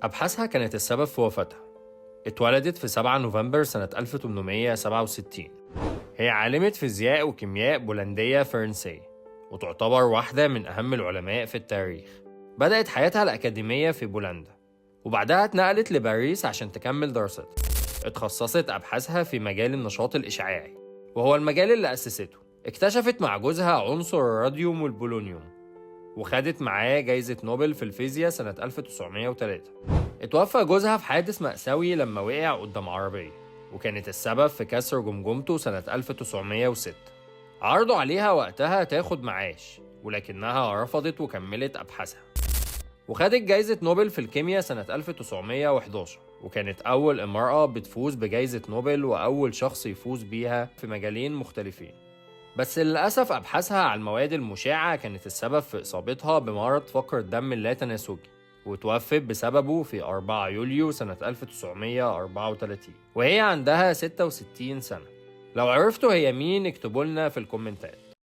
أبحاثها كانت السبب في وفاتها. اتولدت في 7 نوفمبر سنة 1867. هي عالمة فيزياء وكيمياء بولندية فرنسية، وتعتبر واحدة من أهم العلماء في التاريخ. بدأت حياتها الأكاديمية في بولندا، وبعدها اتنقلت لباريس عشان تكمل دراستها. اتخصصت أبحاثها في مجال النشاط الإشعاعي، وهو المجال اللي أسسته. اكتشفت مع جوزها عنصر الراديوم والبولونيوم، وخدت معاه جايزة نوبل في الفيزياء سنة 1903. اتوفى جوزها في حادث مأساوي لما وقع قدام عربية، وكانت السبب في كسر جمجمته سنة 1906. عرضوا عليها وقتها تاخد معاش، ولكنها رفضت وكملت أبحاثها، وخدت جايزة نوبل في الكيمياء سنة 1911، وكانت أول امرأة بتفوز بجايزة نوبل وأول شخص يفوز بيها في مجالين مختلفين. بس للأسف أبحاثها عن المواد المشعة كانت السبب في إصابتها بمرض فقر الدم اللاتناسلي، وتوفت بسببه في 4 يوليو سنة 1934 وهي عندها 66 سنة. لو عرفتوا هي مين اكتبوا لنا في الكومنتات.